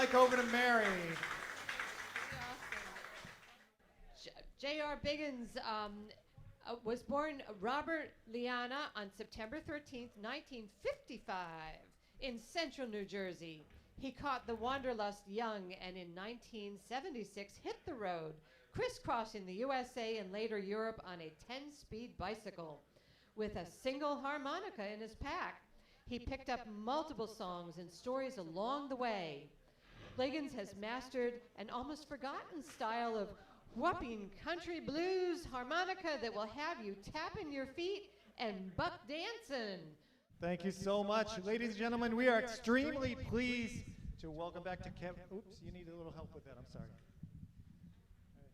mic over to Mary. J.R. Biggins was born Robert Liana on September 13th, 1955 in central New Jersey. He caught the wanderlust young and in 1976 hit the road, crisscrossing the USA and later Europe on a 10-speed bicycle. With a single harmonica in his pack, he picked up multiple songs and stories along the way. Biggins has mastered an almost forgotten style of whooping country blues harmonica that will have you tapping your feet and buck dancing. Thank you so much. Ladies and gentlemen, we are extremely pleased to welcome back to Kevin. Oops, you need a little help with that. I'm sorry.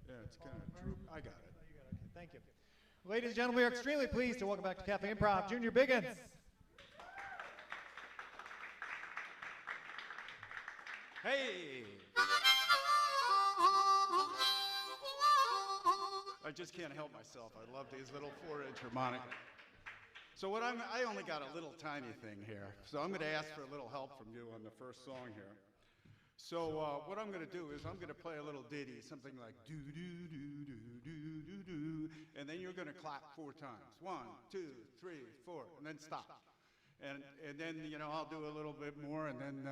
Yeah, it's kind of droop. I got it. Oh, you got it. Okay, thank you. Ladies and gentlemen, we are extremely pleased to welcome back to Cafe Improv, Junior Biggins. Hey! I just can't help myself. I love these little 4-inch harmonica. So I only got a little tiny thing here. So I'm going to ask for a little help from you on the first song here. So what I'm going to do is I'm going to play a little ditty, something like do do do do do do do, and then you're going to clap 4 times. 1, 2, 3, 4, and then stop. And then I'll do a little bit more, and then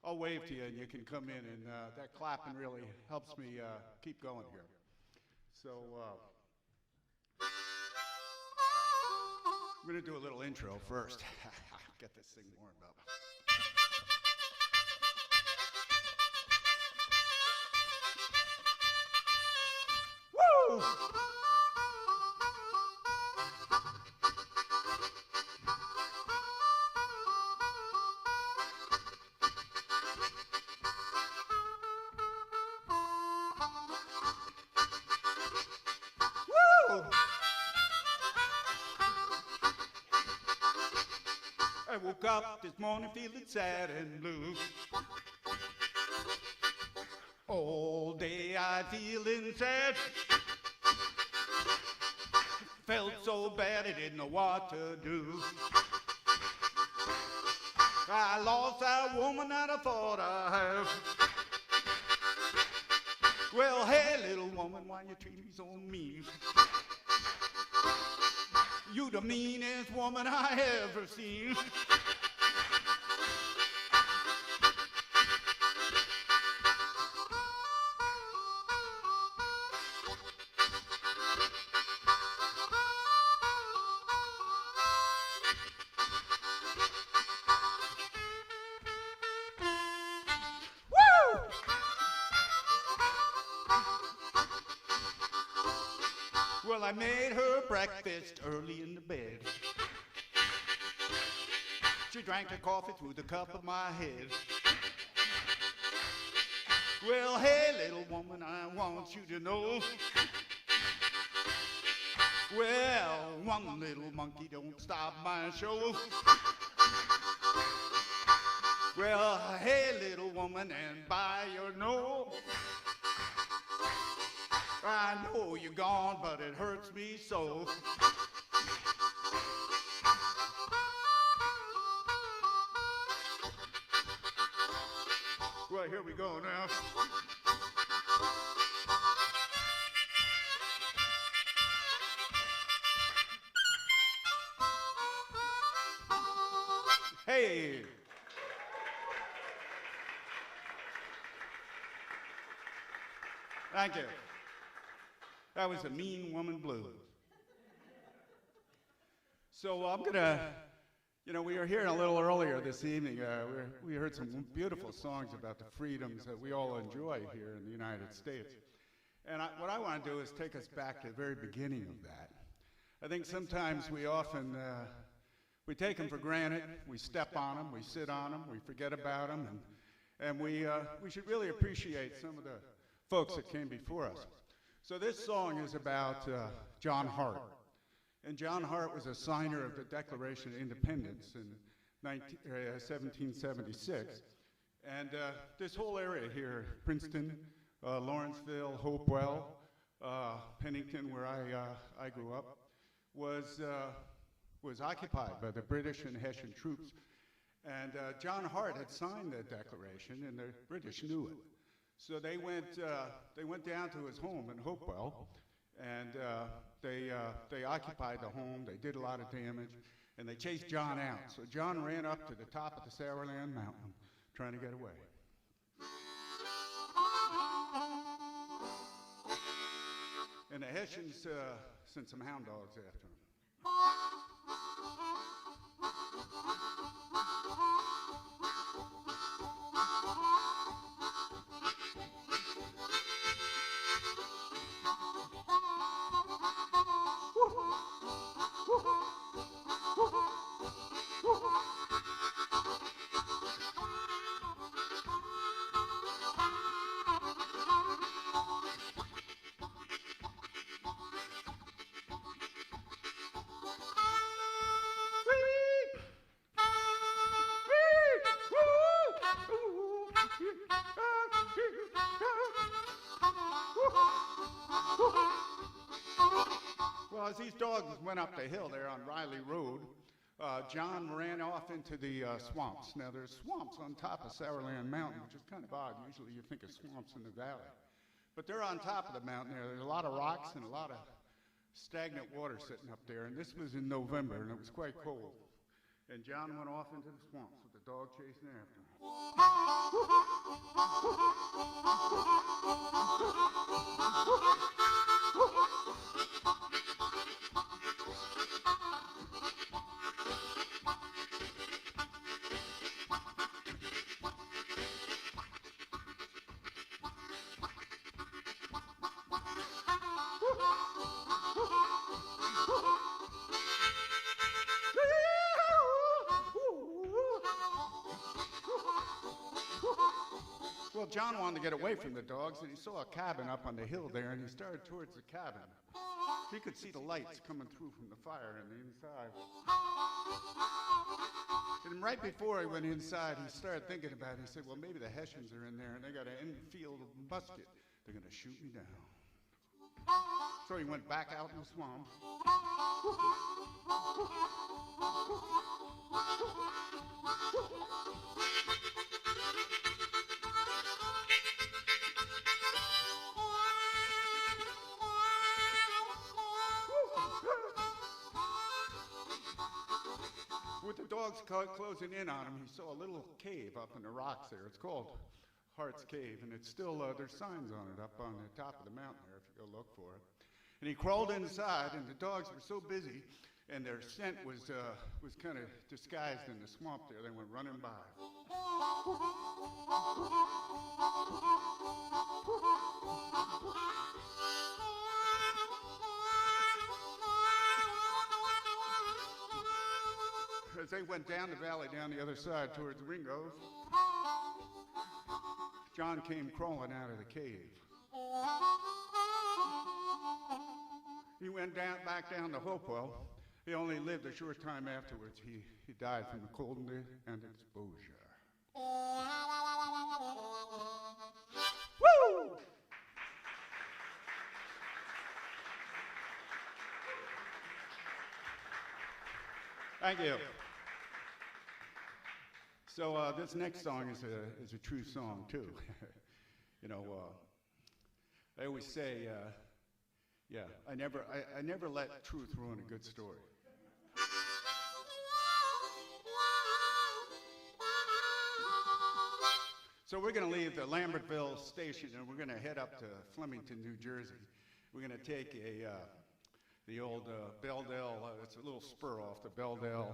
I'll wave to you, and you can come in, and that clapping really helps me keep going here. So I'm going to do a little intro first. Get this thing warmed up. Woo! I woke up this morning feeling sad and blue. All day I feeling sad. Felt so bad I didn't know what to do. I lost that woman that I thought I had. Well, hey, little woman, why you treat me so mean? You the meanest woman I ever seen. Well, I made her breakfast early in the bed. She drank the coffee through the cup of my head. Well, hey, little woman, I want you to know. Well, one little monkey don't stop my show. Well, hey, little woman, and by your nose, I know you're gone, but it hurts me so. Well, here we go now. Hey! Thank you. That was a Mean Woman Blues. So I'm gonna, we were here a little earlier this evening. We heard some beautiful songs about the freedoms that we all enjoy here in the United States. And what I want to do is take us back to the very beginning of that. I think sometimes we often, we take them for granted. We step on them, we sit on them, we forget about them, and we should really appreciate some of the folks that came before us. So this song is about John Hart. And John Hart was a signer of the Declaration of Independence in 1776. And this whole area here, Princeton, Lawrenceville, Hopewell, Pennington, where I grew up, was occupied by the British and Hessian troops. And John Hart had signed the Declaration, and the British knew it. So they went down to his home in Hopewell, and they occupied the home. They did a lot of damage, and they chased John out. So John ran up to the top of the Sourland Mountain, trying to get away. And the Hessians sent some hound dogs after him. Well, as these dogs went up the hill there on Riley Road, John ran off into the swamps. Now, there's swamps on top of Sourland Mountain, which is kind of odd. Usually you think of swamps in the valley. But they're on top of the mountain there. There's a lot of rocks and a lot of stagnant water sitting up there. And this was in November, and it was quite cold. And John went off into the swamps with the dog chasing after him. Well, John wanted to get away from the dogs, and he saw a cabin up on the hill there, and he started towards the cabin. He could see the lights coming through from the fire on the inside. And right before he went inside, he started thinking about it. He said, well, maybe the Hessians are in there, and they got an Enfield musket. They're going to shoot me down. So he went back out in the swamp. With the dogs closing in on him, he saw a little cave up in the rocks there. It's called Hart's Cave, and it's still, there's signs on it up on the top of the mountain there if you go look for it. And he crawled inside, and the dogs were so busy, and their scent was kind of disguised in the swamp there. They went running by. As they went down the valley, down the other side towards Ringo's, John came crawling out of the cave. He went back down to Hopewell. He only lived a short time afterwards. He died from the cold and exposure. Woo! Thank you. So this next song is a true song too. You know, I always say, I never let truth ruin a good story. So we're going to leave the Lambertville station and we're going to head up to Flemington, New Jersey. We're going to take the old Belldale, it's a little spur off the Belldale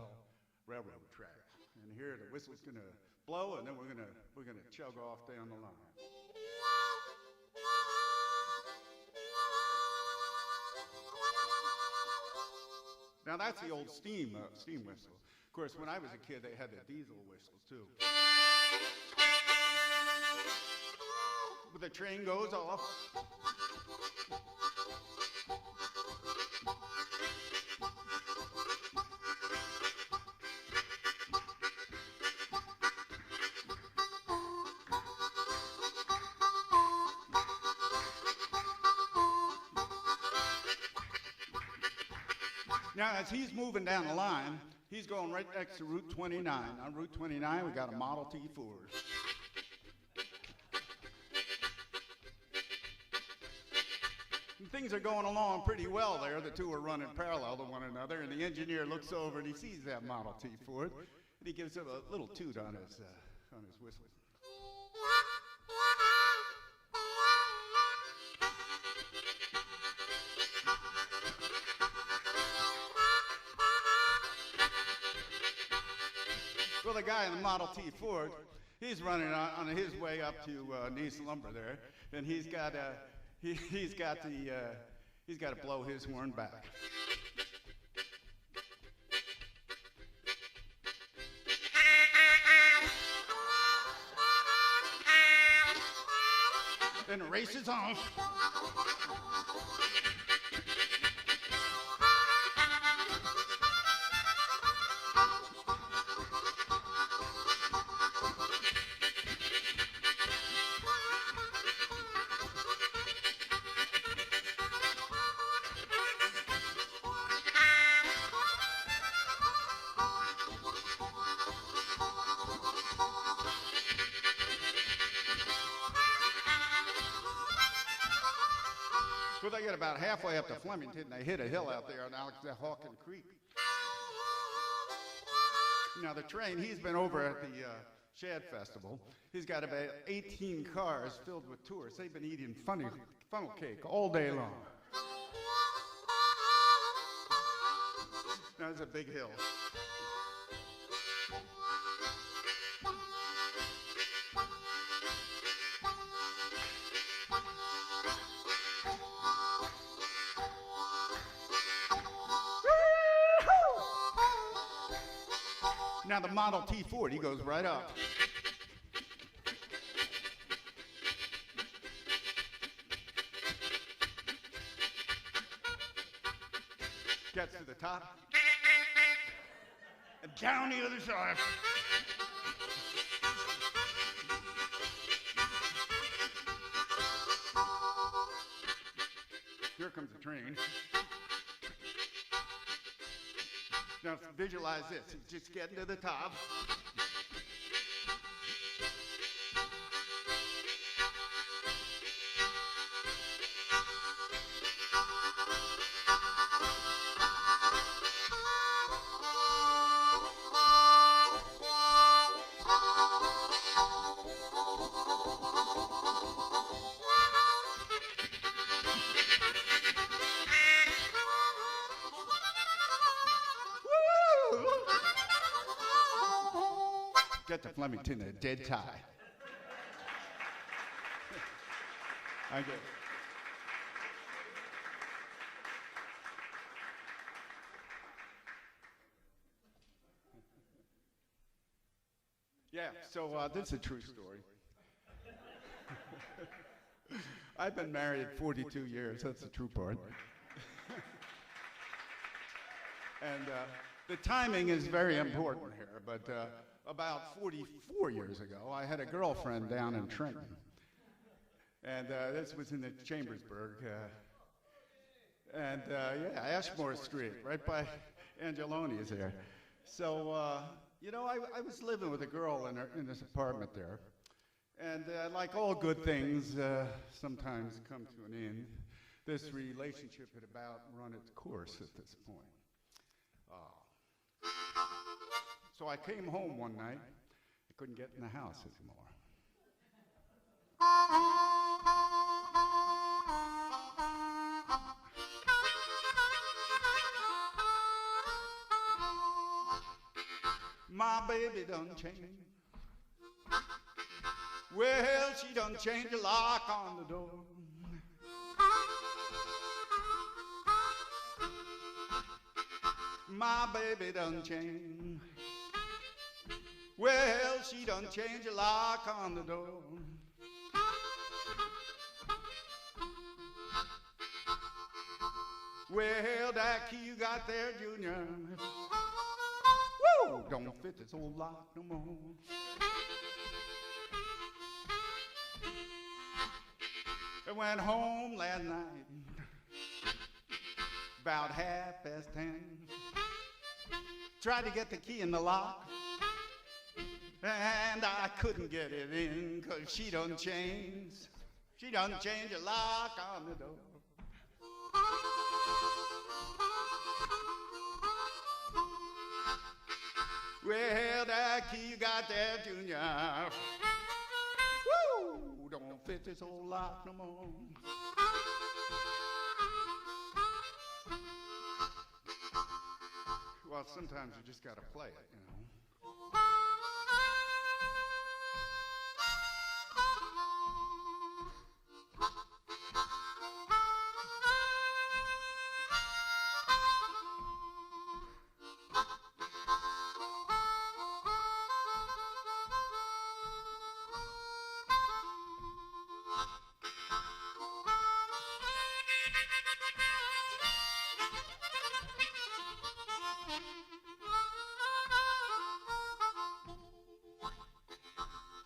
Railroad track. And here the whistle's going to blow, and then we're going to chug off down the line. Now that's the old steam whistle. Of course, when I was a kid, they had the diesel whistles too. But the train goes off. Now, as he's moving down the line, He's going right next to Route 29. On Route 29, we got a Model T Ford. And things are going along pretty well there. The two are running parallel to one another, and the engineer looks over and he sees that Model T Ford, and he gives him a little toot on his whistle. Well, the guy in the Model T Ford, he's running on his way up to Nice Lumber there, and he's got to blow his horn back. Then the race is on. Well, they get about halfway up to Flemington, and they hit a hill out there on Hawken Creek. Now, the train, he's been over at the Shad Festival. He's got about 18 cars filled with tourists. They've been eating funnel cake all day long. Now, there's a big hill. Now the Model T Ford, he goes right up. Gets to the top. And down the other side. Here comes the train. Now visualize this, it's just getting to the top. Get to Flemington, a dead tie. I get it. Yeah, so this is a true story. I've been married 42 years, that's the true part. And the timing is very important here, but about 44 years ago, I had a girlfriend down in Trenton. And this was in the Chambersburg. Yeah, Ashmore Street, right by Angeloni's there. So, you know, I was living with a girl in this apartment there. And like all good things, sometimes come to an end. This relationship had about run its course at this point. So I came home one night. I couldn't get in the house anymore. My baby done changed. Well, she done changed the lock on the door. My baby done changed. Well, she done changed the lock on the door. Well, that key you got there, Junior, woo, don't fit this old lock no more. I went home last night, about 10:30. Tried to get the key in the lock, and I couldn't get it in, 'cause she done changed the lock on the door. Well, that key you got there, Junior, woo, don't fit this old lock no more. Well, sometimes you just gotta play it, you know.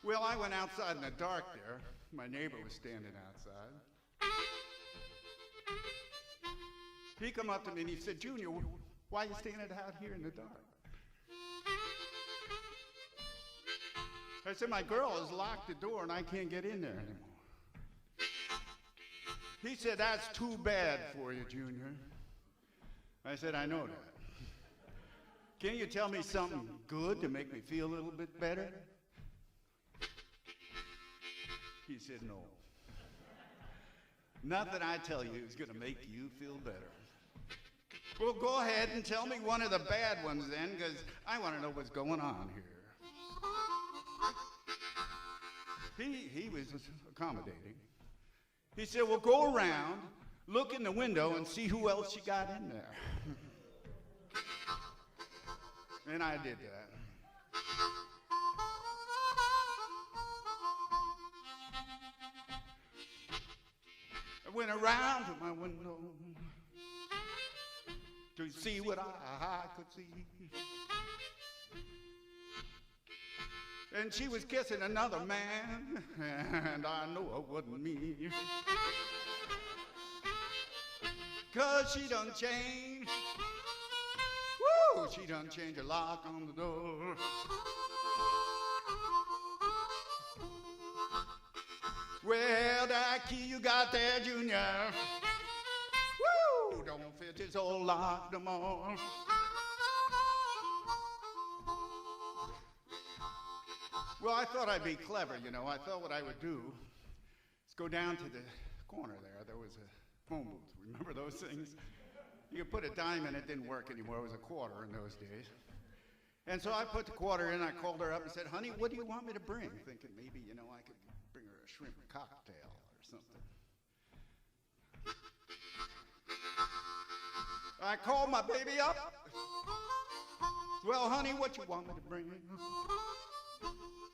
Well, I went outside in the dark there. My neighbor was standing outside. He come up to me and he said, "Junior, why are you standing out here in the dark?" I said, "My girl has locked the door and I can't get in there anymore." He said, "That's too bad for you, Junior." I said, "I know that. Can't you tell me something good to make me feel a little bit better?" He said, "No. Nothing I tell you is going to make you feel better." Well, go ahead and tell me one of the bad ones then, because I want to know what's going on here. He was accommodating. He said, "Well, go around, look in the window, and see who else you got in there." And I did that. Went around to my window to see what I could see. And she was kissing another man, and I know it wasn't me. 'Cause she done changed. Woo! She done changed the lock on the door. Well, that key you got there, Junior, woo, don't fit this old lock no more. Well, I thought I'd be clever, you know. I thought what I would do is go down to the corner there. There was a phone booth. Remember those things? You could put a dime in, it didn't work anymore. It was a quarter in those days. And so I put the quarter in, I called her up and said, "Honey, what do you want me to bring?" Thinking maybe, you know, I could bring her a shrimp cocktail or something. I called my baby up. "Well, honey, what you want me to bring?"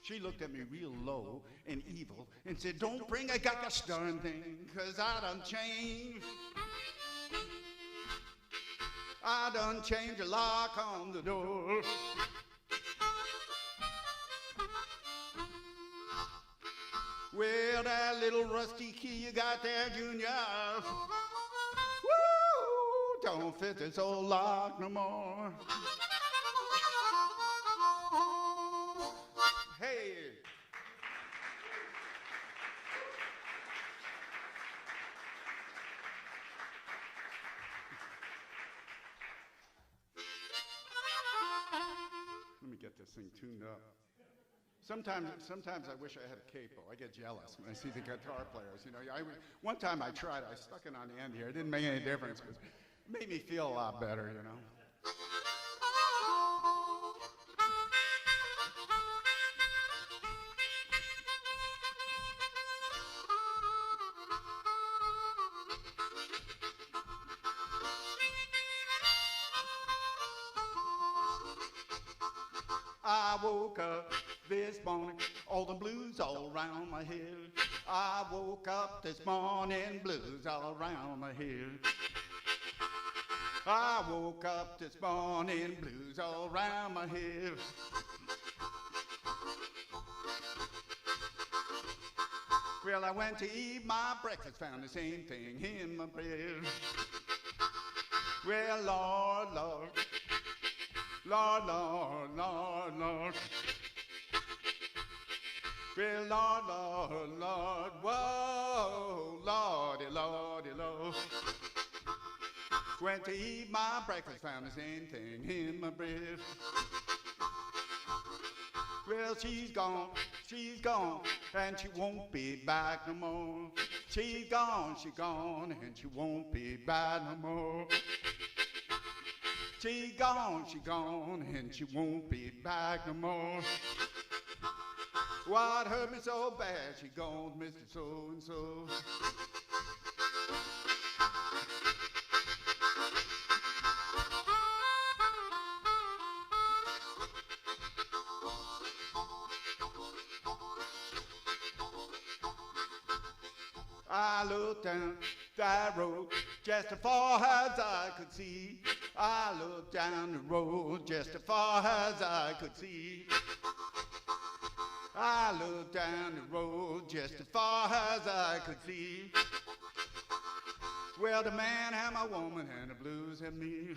She looked at me real low and evil and said, "Don't bring a gosh darn thing, 'cause I done changed. I done changed the lock on the door." Well, that little rusty key you got there, Junior, woo, don't fit this old lock no more. Hey. Let me get this thing tuned up. Sometimes I wish I had a capo. I get jealous when I see the guitar players. You know, one time I tried. I stuck it on the end here. It didn't make any difference because it made me feel a lot better, you know. I woke up this morning, all the blues all around my head. I woke up this morning, blues all around my head. I woke up this morning, blues all around my head. Well, I went to eat my breakfast, found the same thing in my bed. Well, Lord, Lord, Lord, Lord, Lord, Lord. Well, Lord, Lord, Lord, whoa, Lordy, Lordy, Lord. Went to eat my breakfast, found the same thing in my bread. Well, she's gone, and she won't be back no more. She's gone, and she won't be back no more. She's gone, and she won't be back no more. What hurt me so bad, she gone, Mr. So-and-so. I looked down that road just as far as I could see. I looked down the road just as far as I could see. I looked down the road just as far as I could see. Well, the man had my woman and the blues had me.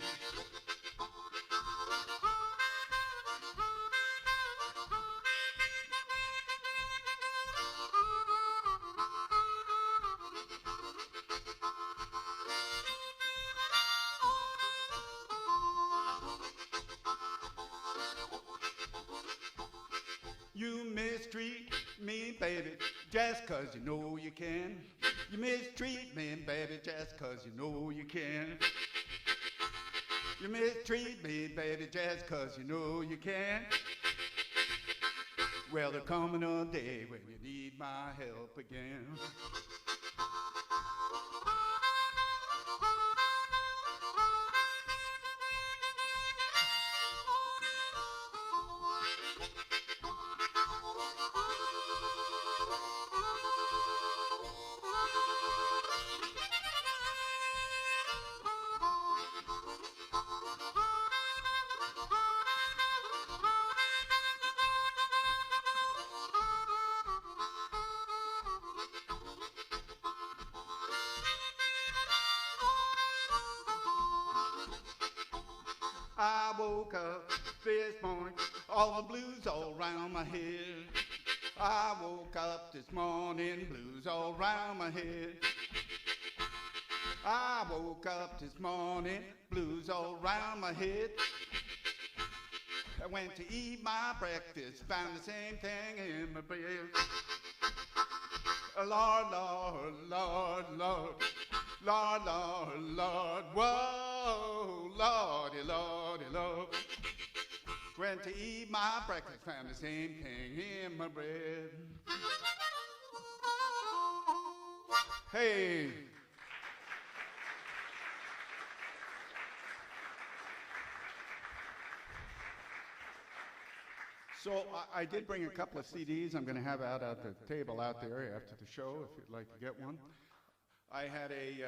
You mistreat me, baby, just 'cause you know you can. You mistreat me, baby, just 'cause you know you can. You mistreat me, baby, just 'cause you know you can. Well, there's coming a day when you need my help again. I woke up this morning, all the blues all round my head. I woke up this morning, blues all round my head. I woke up this morning, blues all round my head. I went to eat my breakfast, found the same thing in my bed. Lord, Lord, Lord, Lord, Lord, Lord, Lord, whoa, Lordy, Lordy, Lord. Went to eat my breakfast, found the same thing in my bread. Hey. So I did bring a couple of CDs I'm going to have out at the table out there after the show, if you'd like to get one. I had a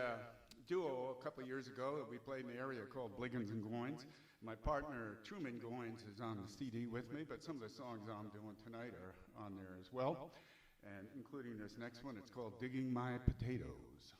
duo a couple of years ago that we played in the area called Bliggins and Goins. My partner, Truman Goins, is on the CD with me, but some of the songs I'm doing tonight are on there as well, and including this next one. It's called Digging My Potatoes.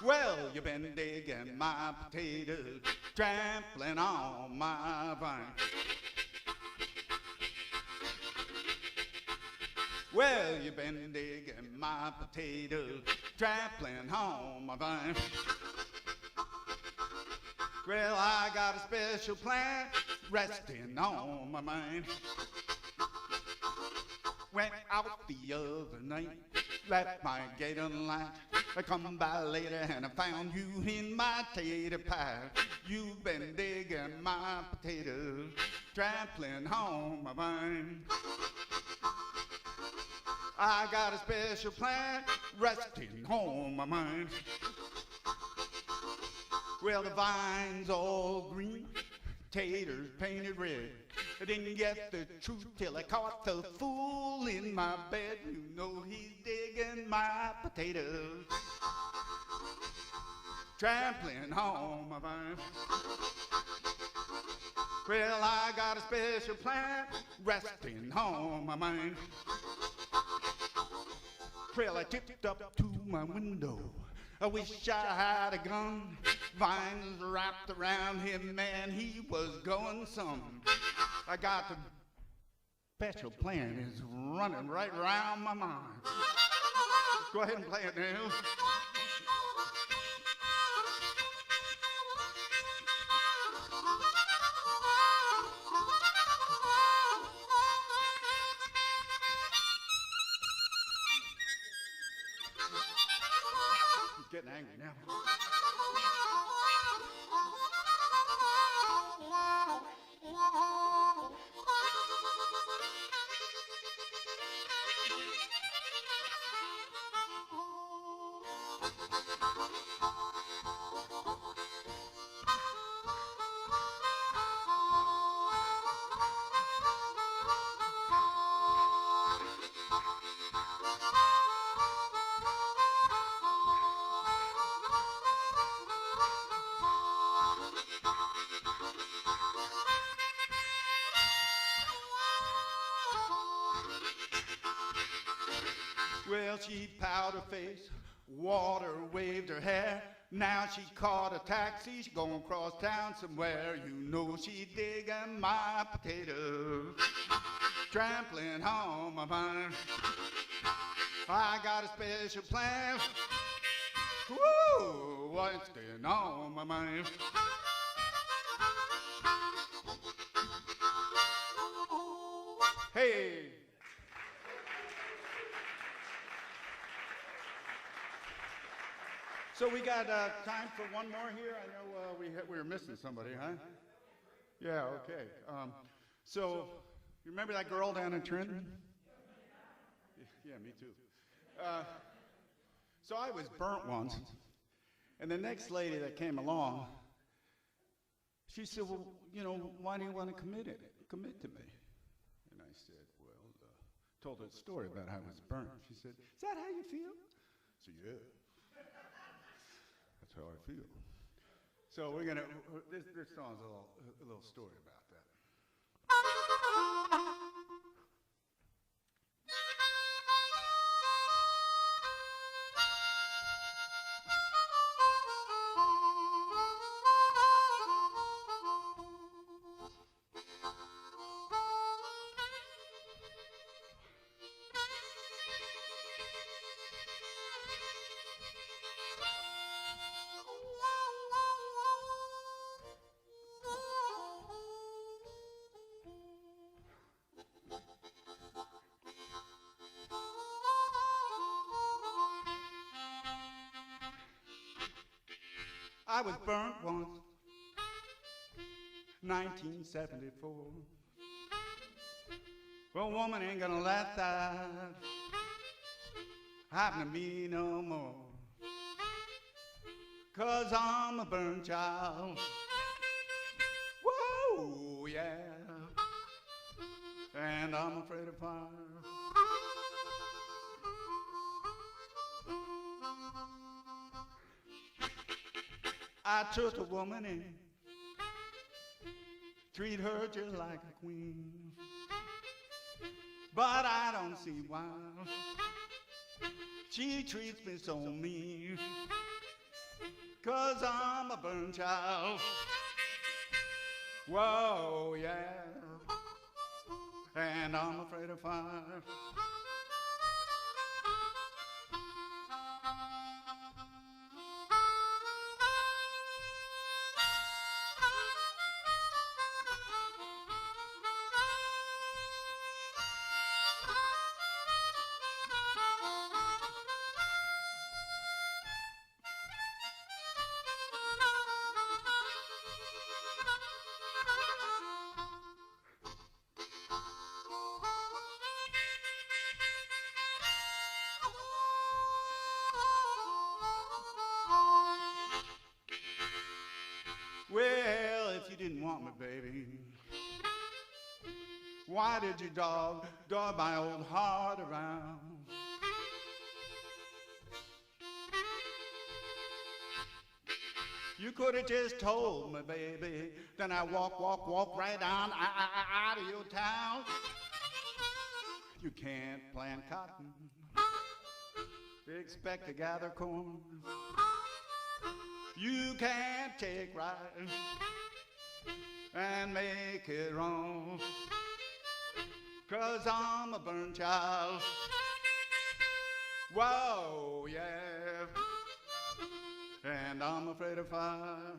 Well, you've been digging my potatoes, trampling on my vine. Well, you've been digging my potatoes, trampling on my vine. Well, I got a special plan resting on my mind. Went out the other night, left my gate unlocked. I come by later and I found you in my tater pie. You've been digging my potatoes, trampling on my vine. I got a special plan resting on my mind. Well, the vine's all green, taters painted red. I didn't get the truth till I caught the fool in my bed. You know he's digging my potatoes, trampling on my vine. Well, I got a special plan resting on my mind. Well, I tipped up to my window. I wish I had a gun. Vines wrapped around him, man, he was going some. I got the special plan is running right around my mind. Go ahead and play it now. He's getting angry now. Well, she powdered her face, water waved her hair. Now she caught a taxi, she gonna cross town somewhere. You know she digging my potatoes, trampling on my vine. I got a special plan. Woo, what's going on my mind? Hey. So we got time for one more here. I know we were missing somebody, huh? Yeah, okay. So you remember that girl down in Trenton? Yeah, me too. So I was burnt once, and the next lady that came along, she said, well, you know, why do you want to commit to me? And I said, well, told her a story about how I was burnt. She said, is that how you feel? I said, yeah. That's how I feel. So we're gonna, this song's a little story about that. I was burnt once, 1974. Well, a woman ain't gonna let that happen to me no more. 'Cause I'm a burnt child. Whoa, yeah. And I'm afraid of fire. I took a woman in, treat her just like a queen, but I don't see why she treats me so mean, 'cause I'm a burnt child. Whoa, yeah, and I'm afraid of fire. you didn't want me, baby? Why did you dog my old heart around? You could have just told me, baby, then I walk right on out of your town. You can't plant cotton, expect to gather corn. You can't take right and make it wrong. 'Cause I'm a burnt child. Whoa, yeah. And I'm afraid of fire.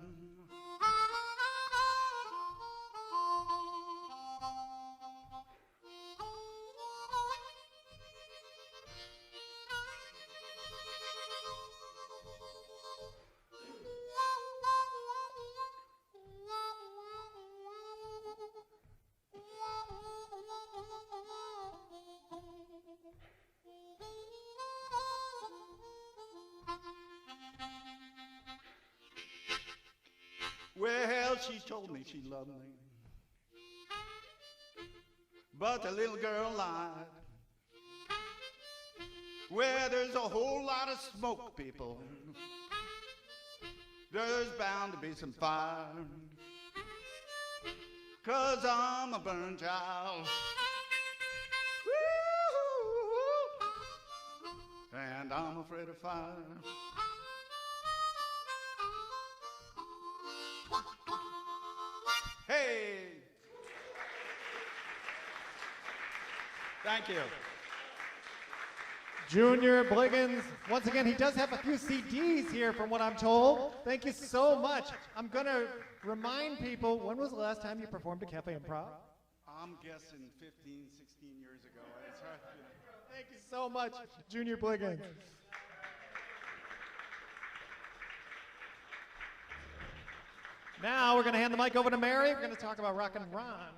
Well, she told me she loved me, but the little girl lied. Where there's a whole lot of smoke, people, there's bound to be some fire. 'Cause I'm a burnt child. Woo-hoo-hoo. And I'm afraid of fire. Hey! Thank you. Junior Bliggins, once again, he does have a few CDs here from what I'm told. Thank you so much. I'm going to remind people, when was the last time you performed at Cafe Improv? I'm guessing 15, 16 years ago. It's hard, you know. Thank you so much, Junior Bliggins. Now we're going to hand the mic over to Mary. We're going to talk about Rockin' Ron.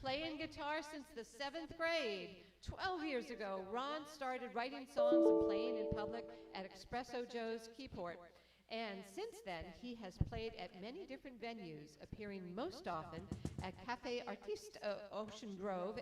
Playing guitar since the 7th grade. 12 years ago, Ron started writing songs and playing in public at Espresso Joe's Keyport. And since then, he has played at many different venues, appearing most often at Cafe Artiste Ocean Grove